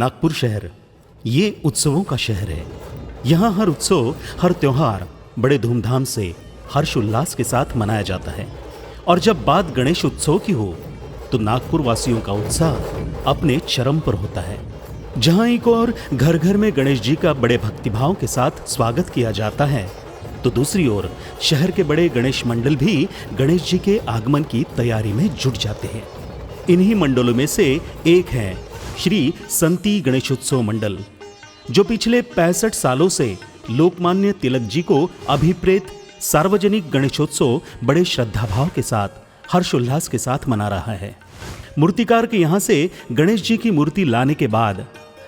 नागपुर शहर ये उत्सवों का शहर है। यहाँ हर उत्सव, हर त्योहार बड़े धूमधाम से हर्ष उल्लास के साथ मनाया जाता है। और जब बात गणेश उत्सव की हो तो नागपुर वासियों का उत्साह अपने चरम पर होता है। जहाँ एक और घर घर में गणेश जी का बड़े भक्तिभाव के साथ स्वागत किया जाता है, तो दूसरी ओर शहर के बड़े गणेश मंडल भी गणेश जी के आगमन की तैयारी में जुट जाते हैं। इन्हीं मंडलों में से एक है श्री संती गणेशोत्सव मंडल, जो पिछले 65 सालों से लोकमान्य तिलक जी को अभिप्रेत सार्वजनिक गणेशोत्सव बड़े श्रद्धाभाव के साथ हर्षोल्लास के साथ मना रहा है। मूर्तिकार के यहाँ से गणेश जी की मूर्ति लाने के बाद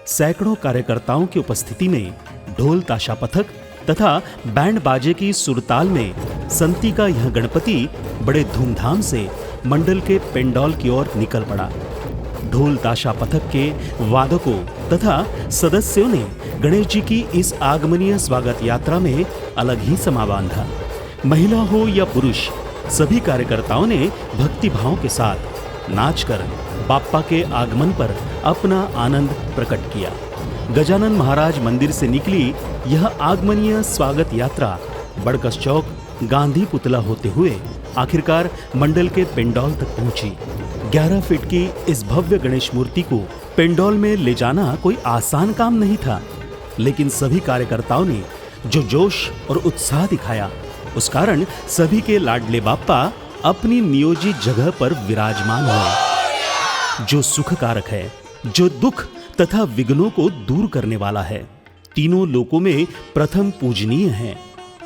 सैकड़ों कार्यकर्ताओं की उपस्थिति में ढोल ताशा पथक तथा बैंड बाजे की सुरताल में संती का यह गणपति बड़े धूमधाम से मंडल के पेंडॉल की ओर निकल पड़ा। ढोल ताशा पथक के वादकों तथा सदस्यों ने गणेश जी की इस आगमनीय स्वागत यात्रा में अलग ही समा बांधा। महिला हो या पुरुष, सभी कार्यकर्ताओं ने भक्ति भाव के साथ नाचकर बाप्पा के आगमन पर अपना आनंद प्रकट किया। गजानन महाराज मंदिर से निकली यह आगमनीय स्वागत यात्रा बड़कस चौक, गांधी पुतला होते हुए आखिरकार मंडल के पेंडॉल तक पहुंची। 11 फीट की इस भव्य गणेश मूर्ति को पेंडॉल में ले जाना कोई आसान काम नहीं था, लेकिन सभी कार्यकर्ताओं ने जो जोश और उत्साह दिखाया, उस कारण सभी के लाडले बाप्पा अपनी नियोजित जगह पर विराजमान हुए। जो सुख कारक है, जो दुख तथा विघ्नों को दूर करने वाला है, तीनों लोकों में प्रथम पूजनीय है,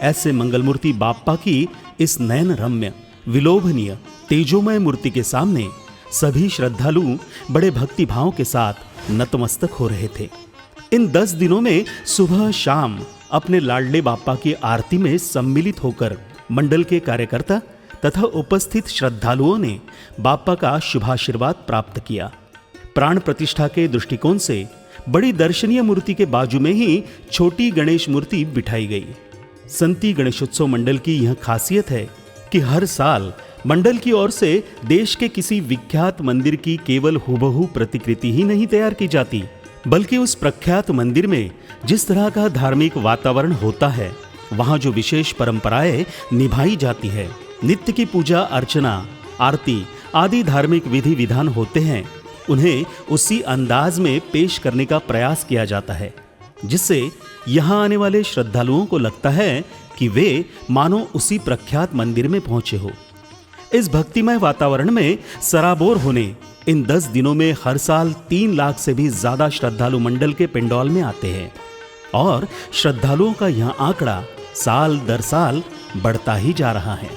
ऐसे मंगलमूर्ति बाप्पा की इस नयन रम्य, विलोभनीय, तेजोमय मूर्ति के सामने सभी श्रद्धालु बड़े भक्ति भाव के साथ नतमस्तक हो रहे थे। इन 10 दिनों में सुबह शाम अपने लाडले बाप्पा की आरती में सम्मिलित होकर मंडल के कार्यकर्ता तथा उपस्थित श्रद्धालुओं ने बाप्पा का शुभाशीर्वाद प्राप्त किया। प्राण प्रतिष्ठा के दृष्टिकोण से बड़ी दर्शनीय मूर्ति के बाजू में ही छोटी गणेश मूर्ति बिठाई गई। संती गणेशोत्सव मंडल की यह खासियत है कि हर साल मंडल की ओर से देश के किसी विख्यात मंदिर की केवल हुबहू प्रतिकृति ही नहीं तैयार की जाती, बल्कि उस प्रख्यात मंदिर में जिस तरह का धार्मिक वातावरण होता है, वहां जो विशेष परंपराएं निभाई जाती है, नित्य की पूजा अर्चना, आरती आदि धार्मिक विधि विधान होते हैं, उन्हें उसी अंदाज में पेश करने का प्रयास किया जाता है, जिससे यहाँ आने वाले श्रद्धालुओं को लगता है कि वे मानो उसी प्रख्यात मंदिर में पहुंचे हो। इस भक्तिमय वातावरण में सराबोर होने इन 10 दिनों में हर साल 3 लाख से भी ज्यादा श्रद्धालु मंडल के पेंडॉल में आते हैं और श्रद्धालुओं का यह आंकड़ा साल दर साल बढ़ता ही जा रहा है,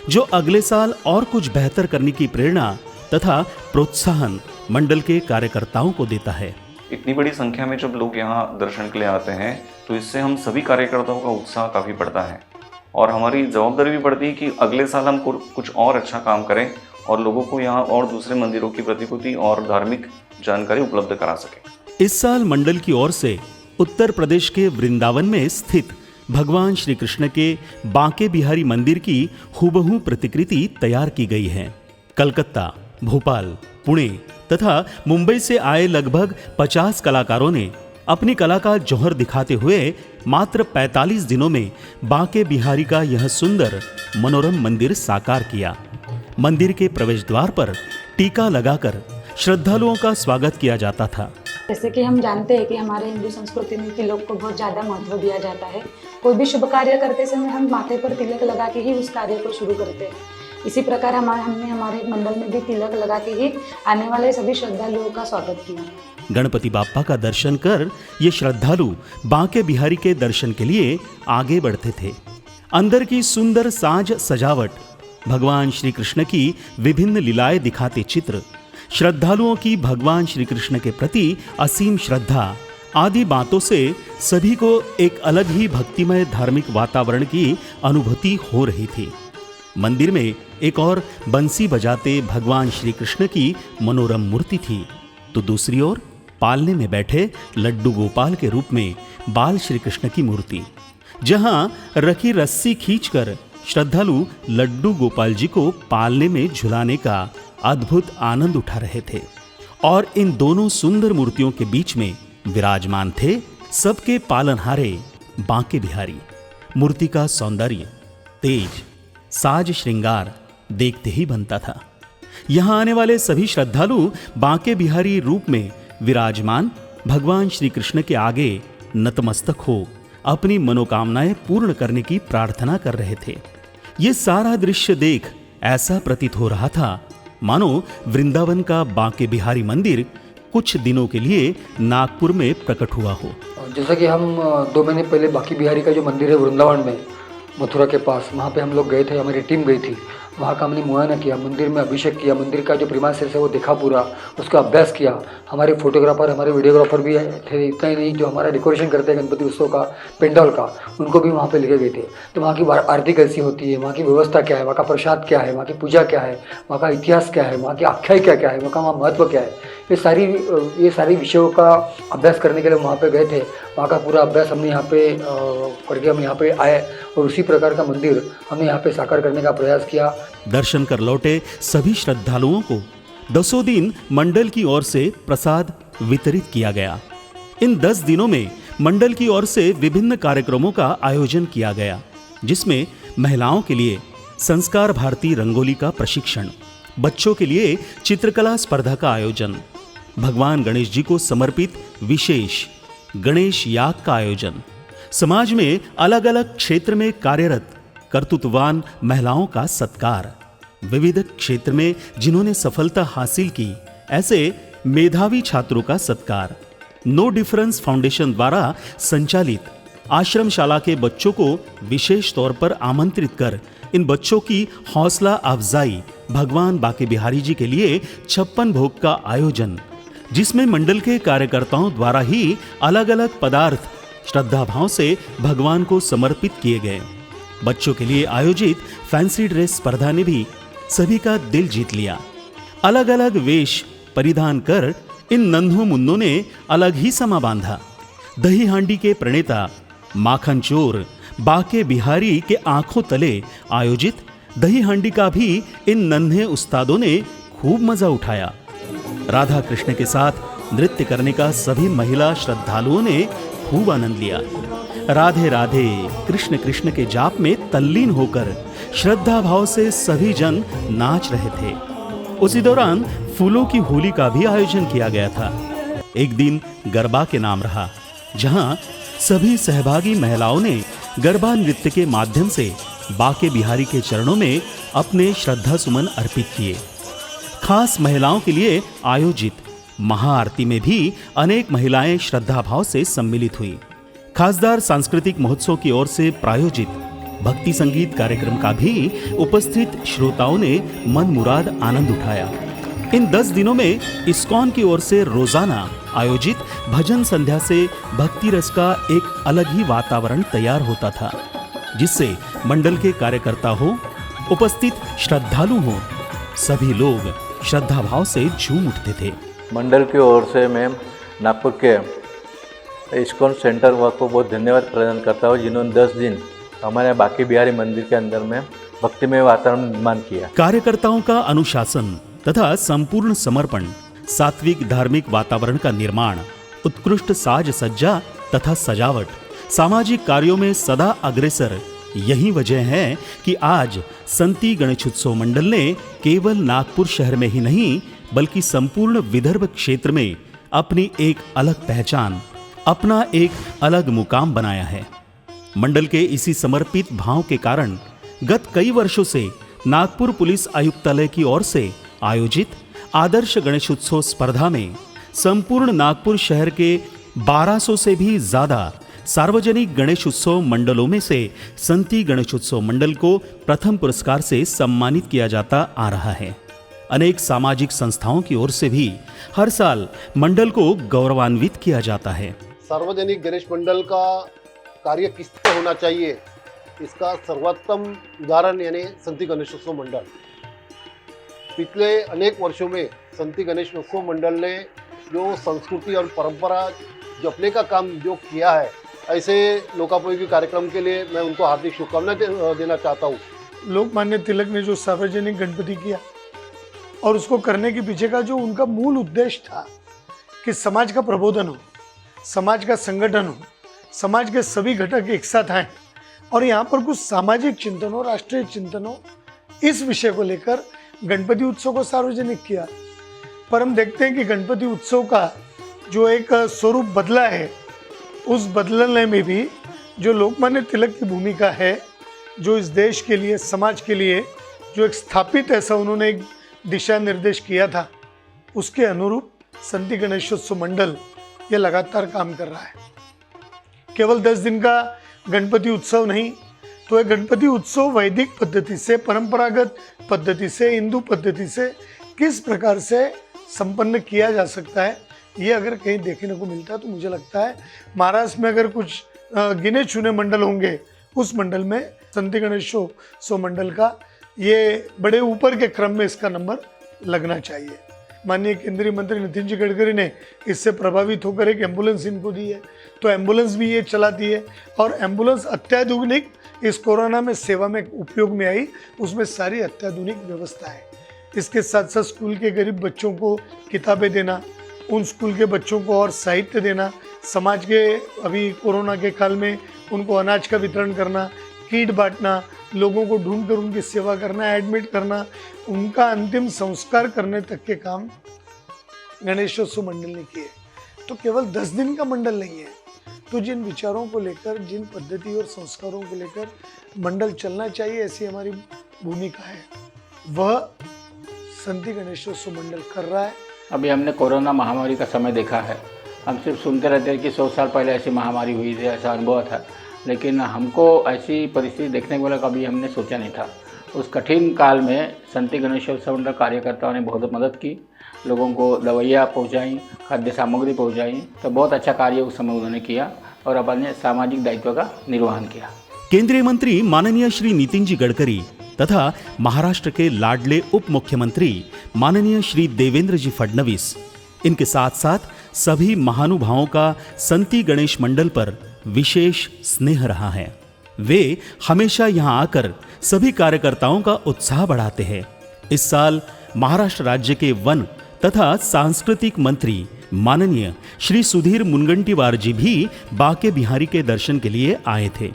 जो अगले साल और कुछ बेहतर करने की प्रेरणा तथा प्रोत्साहन मंडल के कार्यकर्ताओं को देता है। इतनी बड़ी संख्या में जब लोग यहाँ दर्शन के लिए आते हैं तो इससे हम सभी कार्यकर्ताओं का उत्साह काफ़ी बढ़ता है और हमारी जवाबदारी भी बढ़ती है कि अगले साल हम कुछ और अच्छा काम करें और लोगों को यहाँ और दूसरे मंदिरों की प्रतिकृति और धार्मिक जानकारी उपलब्ध करा सकें। इस साल मंडल की ओर से उत्तर प्रदेश के वृंदावन में स्थित भगवान श्री कृष्ण के बांके बिहारी मंदिर की हुबहू प्रतिकृति तैयार की गई है। कलकत्ता, भोपाल, पुणे तथा मुंबई से आए लगभग 50 कलाकारों ने अपनी कला का जौहर दिखाते हुए मात्र 45 दिनों में बांके बिहारी का यह सुंदर मनोरम मंदिर साकार किया। मंदिर के प्रवेश द्वार पर टीका लगाकर श्रद्धालुओं का स्वागत किया जाता था। जैसे कि हम जानते हैं कि हमारे हिंदू संस्कृति में तिलक को बहुत ज़्यादा महत्व दिया जाता है। कोई भी शुभ कार्य करते समय हम माथे पर तिलक लगा के ही उस कार्य को शुरू करते हैं। इसी प्रकार हमने हमारे मंडल में भी तिलक लगा के ही आने वाले सभी श्रद्धालुओं का स्वागत किया। गणपति बाप्पा का दर्शन कर ये श्रद्धालु बांके बिहारी के दर्शन के लिए आगे बढ़ते थे। अंदर की सुंदर साज सजावट, भगवान श्री कृष्ण की विभिन्न लीलाएं दिखाते चित्र, श्रद्धालुओं की भगवान श्री कृष्ण के प्रति असीम श्रद्धा आदि बातों से सभी को एक अलग ही भक्तिमय धार्मिक वातावरण की अनुभूति हो रही थी। मंदिर में एक और बंसी बजाते भगवान श्री कृष्ण की मनोरम मूर्ति थी, तो दूसरी ओर पालने में बैठे लड्डू गोपाल के रूप में बाल श्री कृष्ण की मूर्ति, जहां रखी रस्सी खींचकर श्रद्धालु लड्डू गोपाल जी को पालने में झुलाने का अद्भुत आनंद उठा रहे थे और इन दोनों सुंदर मूर्तियों के बीच में विराजमान थे सबके पालनहारे बांके बिहारी। मूर्ति का सौंदर्य, तेज, साज श्रृंगार देखते ही बनता था। यहां आने वाले सभी श्रद्धालु बांके बिहारी रूप में विराजमान भगवान श्री कृष्ण के आगे नतमस्तक हो अपनी मनोकामनाएं पूर्ण करने की प्रार्थना कर रहे थे। ये सारा दृश्य देख ऐसा प्रतीत हो रहा था मानो वृंदावन का बांके बिहारी मंदिर कुछ दिनों के लिए नागपुर में प्रकट हुआ हो। जैसा कि हम 2 महीने पहले बांके बिहारी का जो मंदिर है वृंदावन में, मथुरा के पास, वहाँ पे हम लोग गए थे, हमारी टीम गई थी। वहाँ का हमने मुआयना किया, मंदिर में अभिषेक किया, मंदिर का जो प्रीमाइसेस है वो देखा पूरा, उसका अभ्यास किया। हमारे फोटोग्राफर, हमारे वीडियोग्राफर भी थे। इतना ही नहीं, जो हमारा डेकोरेशन करते हैं गणपति उत्सव का, पेंडाल का, उनको भी वहाँ पे लेके गए थे। तो वहाँ की आरती कैसी होती है, वहाँ की व्यवस्था क्या है, वहाँ का प्रसाद क्या है, वहाँ की पूजा क्या है, वहाँ का इतिहास क्या है, वहाँ की आख्यायिका क्या है, वहाँ का महत्व क्या है, ये सारी विषयों का अभ्यास करने के लिए वहाँ पे गए थे। वहाँ का पूरा अभ्यास हमने यहाँ पे करके हम यहाँ पे आए और उसी प्रकार का मंदिर हमने यहाँ पे साकार करने का प्रयास किया। दर्शन कर लौटे सभी श्रद्धालुओं को 10 दिन मंडल की ओर से प्रसाद वितरित किया गया। इन 10 दिनों में मंडल की ओर से विभिन्न कार्यक्रमों का आयोजन किया गया, जिसमें महिलाओं के लिए संस्कार भारती रंगोली का प्रशिक्षण, बच्चों के लिए चित्रकला स्पर्धा का आयोजन, भगवान गणेश जी को समर्पित विशेष गणेश याग का आयोजन, समाज में अलग अलग क्षेत्र में कार्यरत कर्तृत्ववान महिलाओं का सत्कार, विविध क्षेत्र में जिन्होंने सफलता हासिल की ऐसे मेधावी छात्रों का सत्कार, नो डिफरेंस फाउंडेशन द्वारा संचालित आश्रमशाला के बच्चों को विशेष तौर पर आमंत्रित कर इन बच्चों की हौसला अफजाई, भगवान बांके बिहारी जी के लिए 56 भोग का आयोजन, जिसमें मंडल के कार्यकर्ताओं द्वारा ही अलग अलग पदार्थ श्रद्धा भाव से भगवान को समर्पित किए गए। बच्चों के लिए आयोजित फैंसी ड्रेस स्पर्धा ने भी सभी का दिल जीत लिया। अलग अलग वेश परिधान कर इन नन्हों मुन्नों ने अलग ही समा बांधा। दही हांडी के प्रणेता माखन चोर बांके बिहारी के आंखों तले आयोजित दही हांडी का भी इन नन्हे उस्तादों ने खूब मजा उठाया। राधा कृष्ण के साथ नृत्य करने का सभी महिला श्रद्धालुओं ने खूब आनंद लिया। राधे राधे कृष्ण कृष्ण के जाप में तल्लीन होकर श्रद्धा भाव से सभी जन नाच रहे थे। उसी दौरान फूलों की होली का भी आयोजन किया गया था। एक दिन गरबा के नाम रहा, जहां सभी सहभागी महिलाओं ने गरबा नृत्य के माध्यम से बांके बिहारी के चरणों में अपने श्रद्धा सुमन अर्पित किए। खास महिलाओं के लिए आयोजित महाआरती में भी अनेक महिलाएं श्रद्धा भाव से सम्मिलित हुई। खासदार सांस्कृतिक महोत्सव की ओर से प्रायोजित भक्ति संगीत कार्यक्रम का भी उपस्थित श्रोताओं ने मन मुराद आनंद उठाया। इन 10 दिनों में इस्कॉन की ओर से रोजाना आयोजित भजन संध्या से भक्ति रस का एक अलग ही वातावरण तैयार होता था, जिससे मंडल के कार्यकर्ता हो, उपस्थित श्रद्धालु हो, सभी लोग श्रद्धा भाव से झूम उठते थे। मंडल की ओर से मैं नागपुर के इस्कॉन सेंटर को बहुत धन्यवाद प्रदान करता हूँ, जिन्होंने 10 दिन हमारे बांके बिहारी मंदिर के अंदर में भक्तिमय वातावरण निर्माण किया। कार्यकर्ताओं का अनुशासन तथा संपूर्ण समर्पण, सात्विक धार्मिक वातावरण का निर्माण, उत्कृष्ट साज सज्जा तथा सजावट, सामाजिक कार्यों में सदा अग्रसर, यही वजह है कि आज संती गणेशोत्सव मंडल ने केवल नागपुर शहर में ही नहीं बल्कि संपूर्ण विदर्भ क्षेत्र में अपनी एक अलग पहचान, अपना एक अलग मुकाम बनाया है। मंडल के इसी समर्पित भाव के कारण गत कई वर्षों से नागपुर पुलिस आयुक्तालय की ओर से आयोजित आदर्श गणेशोत्सव स्पर्धा में संपूर्ण नागपुर शहर के 1200 से भी ज्यादा सार्वजनिक गणेश उत्सव मंडलों में से संती गणेशोत्सव मंडल को प्रथम पुरस्कार से सम्मानित किया जाता आ रहा है। अनेक सामाजिक संस्थाओं की ओर से भी हर साल मंडल को गौरवान्वित किया जाता है। सार्वजनिक गणेश मंडल का कार्य किस तरह होना चाहिए, इसका सर्वोत्तम उदाहरण यानी संती गणेशोत्सव मंडल। पिछले अनेक वर्षों में संती गणेशोत्सव मंडल ने जो संस्कृति और परंपरा जपने का काम जो किया है, ऐसे लोकापयोगी कार्यक्रम के लिए मैं उनको हार्दिक शुभकामनाएं देना चाहता हूँ। लोकमान्य तिलक ने जो सार्वजनिक गणपति किया, और उसको करने के पीछे का जो उनका मूल उद्देश्य था कि समाज का प्रबोधन हो, समाज का संगठन हो, समाज के सभी घटक एक साथ आए और यहाँ पर कुछ सामाजिक चिंतन हो, राष्ट्रीय चिंतन हो, इस विषय को लेकर गणपति उत्सव को सार्वजनिक किया। पर हम देखते हैं कि गणपति उत्सव का जो एक स्वरूप बदला है, उस बदलने में भी जो लोकमान्य तिलक की भूमिका है, जो इस देश के लिए, समाज के लिए जो एक स्थापित ऐसा उन्होंने एक दिशा निर्देश किया था, उसके अनुरूप संती गणेशोत्सव मंडल ये लगातार काम कर रहा है। केवल 10 दिन का गणपति उत्सव नहीं, तो ये गणपति उत्सव वैदिक पद्धति से, परंपरागत पद्धति से, हिंदू पद्धति से किस प्रकार से संपन्न किया जा सकता है, ये अगर कहीं देखने को मिलता है तो मुझे लगता है महाराष्ट्र में अगर कुछ गिने चुने मंडल होंगे, उस मंडल में संती गणेशोत्सव मंडल का ये बड़े ऊपर के क्रम में इसका नंबर लगना चाहिए। माननीय केंद्रीय मंत्री नितिन जी गडकरी ने इससे प्रभावित होकर एक एम्बुलेंस इनको दी है, तो एम्बुलेंस भी ये चलाती है और एम्बुलेंस अत्याधुनिक इस कोरोना में सेवा में उपयोग में आई, उसमें सारी अत्याधुनिक व्यवस्था है। इसके साथ साथ स्कूल के गरीब बच्चों को किताबें देना, उन स्कूल के बच्चों को और साहित्य देना, समाज के अभी कोरोना के काल में उनको अनाज का वितरण करना, किट बांटना, लोगों को ढूंढ कर उनकी सेवा करना, एडमिट करना, उनका अंतिम संस्कार करने तक के काम गणेशोत्सव मंडल ने किए। तो केवल 10 दिन का मंडल नहीं है, तो जिन विचारों को लेकर, जिन पद्धति और संस्कारों को लेकर मंडल चलना चाहिए, ऐसी हमारी भूमिका है, वह संती गणेशोत्सव मंडल कर रहा है। अभी हमने कोरोना महामारी का समय देखा है। हम सिर्फ सुनते रहते हैं कि 100 साल पहले ऐसी महामारी हुई थी, ऐसा अनुभव था, लेकिन हमको ऐसी परिस्थिति देखने को कभी हमने सोचा नहीं था। उस कठिन काल में संती गणेशोत्सव मंडल कार्यकर्ताओं ने बहुत मदद की, लोगों को दवाइयाँ पहुँचाई, खाद्य सामग्री पहुँचाई, तो बहुत अच्छा कार्य उस समय उन्होंने किया और अपने सामाजिक दायित्व का निर्वहन किया। केंद्रीय मंत्री माननीय श्री नितिन जी गडकरी तथा महाराष्ट्र के लाडले उप मुख्यमंत्री माननीय श्री देवेंद्र जी फडणवीस, इनके साथ साथ सभी महानुभावों का संती गणेश मंडल पर विशेष स्नेह रहा है। वे हमेशा यहां आकर सभी कार्यकर्ताओं का उत्साह बढ़ाते हैं। इस साल महाराष्ट्र राज्य के वन तथा सांस्कृतिक मंत्री माननीय श्री सुधीर मुनगंटीवार जी भी बाके बिहारी के दर्शन के लिए आए थे।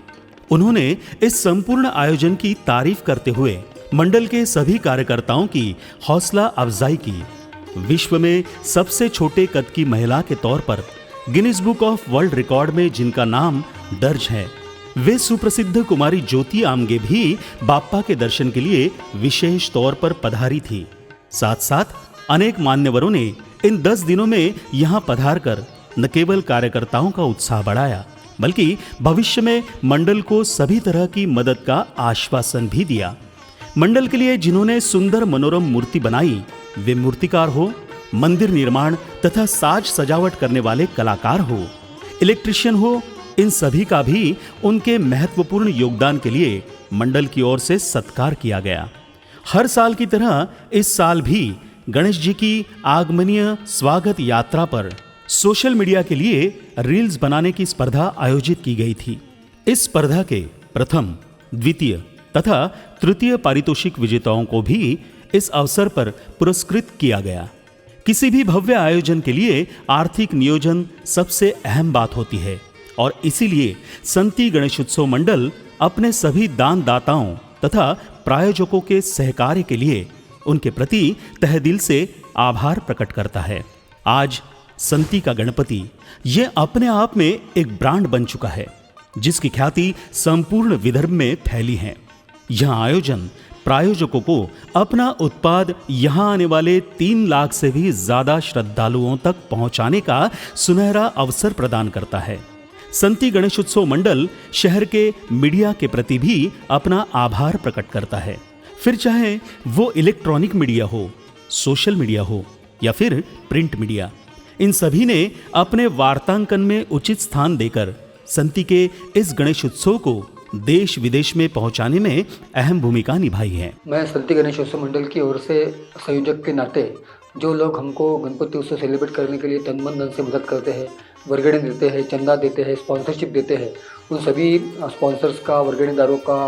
उन्होंने इस संपूर्ण आयोजन की तारीफ करते हुए मंडल के सभी कार्यकर्ताओं की हौसला अफजाई की। विश्व में सबसे छोटे कद की महिला के तौर पर Guinness book of world record में जिनका नाम दर्ज है, वे सुप्रसिद्ध कुमारी ज्योति आमगे भी बाप्पा के दर्शन के लिए विशेष तौर पर पधारी थी। साथ साथ अनेक मान्यवरों ने इन 10 दिनों में यहां पधार कर न केवल कार्यकर्ताओं का उत्साह बढ़ाया, बल्कि भविष्य में मंडल को सभी तरह की मदद का आश्वासन भी दिया। मंडल के लिए जिन्होंने सुंदर मनोरम मूर्ति बनाई, वे मूर्तिकार हो, मंदिर निर्माण तथा साज सजावट करने वाले कलाकार हो, इलेक्ट्रिशियन हो, इन सभी का भी उनके महत्वपूर्ण योगदान के लिए मंडल की ओर से सत्कार किया गया। हर साल की तरह इस साल भी गणेश जी की आगमनीय स्वागत यात्रा पर सोशल मीडिया के लिए रील्स बनाने की स्पर्धा आयोजित की गई थी। इस स्पर्धा के प्रथम, द्वितीय तथा तृतीय पारितोषिक विजेताओं को भी इस अवसर पर पुरस्कृत किया गया। किसी भी भव्य आयोजन के लिए आर्थिक नियोजन सबसे अहम बात होती है और इसीलिए संती गणेशोत्सव मंडल अपने सभी दानदाताओं तथा प्रायोजकों के सहकार्य के लिए उनके प्रति तहे दिल से आभार प्रकट करता है। आज संती का गणपति ये अपने आप में एक ब्रांड बन चुका है, जिसकी ख्याति संपूर्ण विदर्भ में फैली है। यह आयोजन प्रायोजकों को अपना उत्पाद यहां आने वाले 3 लाख से भी ज्यादा श्रद्धालुओं तक पहुंचाने का सुनहरा अवसर प्रदान करता है। संती गणेशोत्सव मंडल शहर के मीडिया के प्रति भी अपना आभार प्रकट करता है, फिर चाहे वो इलेक्ट्रॉनिक मीडिया हो, सोशल मीडिया हो या फिर प्रिंट मीडिया। इन सभी ने अपने वार्तांकन में उचित स्थान देकर संती के इस गणेश उत्सव को देश विदेश में पहुंचाने में अहम भूमिका निभाई है। मैं संती गणेशोत्सव मंडल की ओर से संयोजक के नाते जो लोग हमको गणपति उत्सव सेलिब्रेट करने के लिए तन मन धन से मदद करते हैं, वर्गणी देते हैं, चंदा देते हैं, स्पॉन्सरशिप देते हैं, उन सभी स्पॉन्सर्स का, वर्गणीदारों का,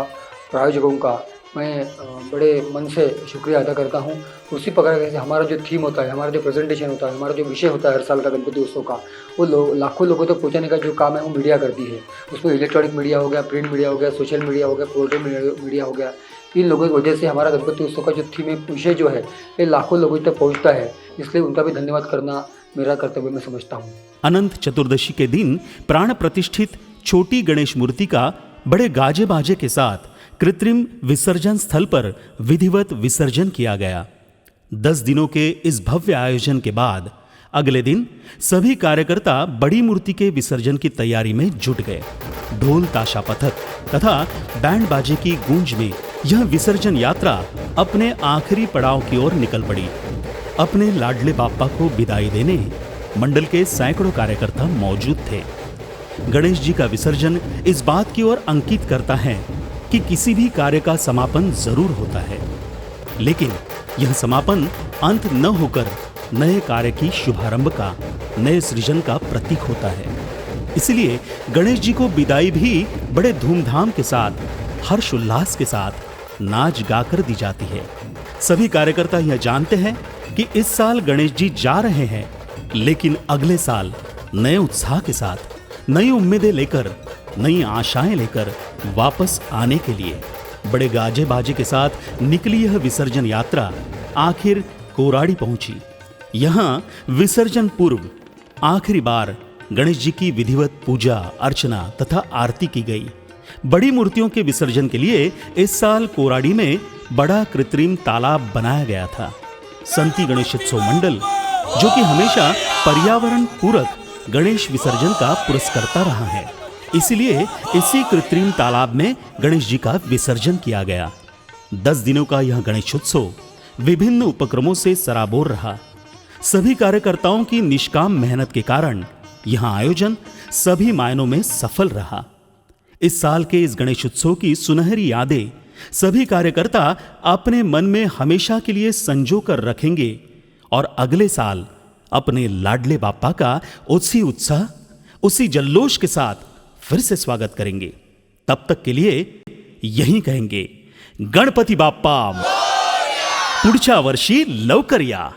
प्रायोजकों का मैं बड़े मन से शुक्रिया अदा करता हूँ। उसी प्रकार से हमारा जो थीम होता है, हमारा जो प्रेजेंटेशन होता है, हमारा जो विषय होता है हर साल का गणपति उत्सव का, वो लाखों लोगों तक पहुँचाने का जो काम है वो मीडिया करती है। उसमें इलेक्ट्रॉनिक मीडिया हो गया, प्रिंट मीडिया हो गया, सोशल मीडिया हो गया, पोर्टल मीडिया हो गया। इन लोगों की वजह से हमारा गणपति उत्सव का जो थीम है, विषय जो है, ये लाखों लोगों तक पहुँचता है। इसलिए उनका भी धन्यवाद करना मेरा कर्तव्य मैं समझता हूँ। अनंत चतुर्दशी के दिन प्राण प्रतिष्ठित छोटी गणेश मूर्ति का बड़े गाजे बाजे के साथ कृत्रिम विसर्जन स्थल पर विधिवत विसर्जन किया गया। 10 दिनों के इस भव्य आयोजन के बाद अगले दिन सभी कार्यकर्ता बड़ी मूर्ति के विसर्जन की तैयारी में जुट गए। ढोल ताशा पथक तथा बैंड बाजे की गूंज में यह विसर्जन यात्रा अपने आखिरी पड़ाव की ओर निकल पड़ी। अपने लाडले बाप्पा को विदाई देने मंडल के सैकड़ों कार्यकर्ता मौजूद थे। गणेश जी का विसर्जन इस बात की ओर अंकित करता है कि किसी भी कार्य का समापन जरूर होता है, लेकिन यह समापन अंत न होकर नए कार्य की शुभारंभ का, नए सृजन का प्रतीक होता है। इसलिए गणेश जी को विदाई भी बड़े धूमधाम के साथ, हर्ष उल्लास के साथ नाच गाकर दी जाती है। सभी कार्यकर्ता यह जानते हैं कि इस साल गणेश जी जा रहे हैं, लेकिन अगले साल नए उत्साह के साथ, नई उम्मीदें लेकर, नई आशाएं लेकर वापस आने के लिए बड़े गाजे बाजे के साथ निकली यह विसर्जन यात्रा आखिर कोराड़ी पहुंची। यहां विसर्जन पूर्व आखिरी बार गणेश जी की विधिवत पूजा अर्चना तथा आरती की गई। बड़ी मूर्तियों के विसर्जन के लिए इस साल कोराड़ी में बड़ा कृत्रिम तालाब बनाया गया था। संती गणेशोत्सव मंडल, जो कि हमेशा पर्यावरण पूरक गणेश विसर्जन का पुरस्कर्ता रहा है, इसलिए इसी कृत्रिम तालाब में गणेश जी का विसर्जन किया गया। 10 दिनों का यह गणेशोत्सव विभिन्न उपक्रमों से सराबोर रहा। सभी कार्यकर्ताओं की निष्काम मेहनत के कारण यह आयोजन सभी मायनों में सफल रहा। इस साल के इस गणेशोत्सव की सुनहरी यादें सभी कार्यकर्ता अपने मन में हमेशा के लिए संजो कर रखेंगे और अगले साल अपने लाडले बाप्पा का उसी उत्साह, उसी जल्लोष के साथ फिर से स्वागत करेंगे। तब तक के लिए यही कहेंगे, गणपति बाप्पा पुढच्या वर्षी लवकर या।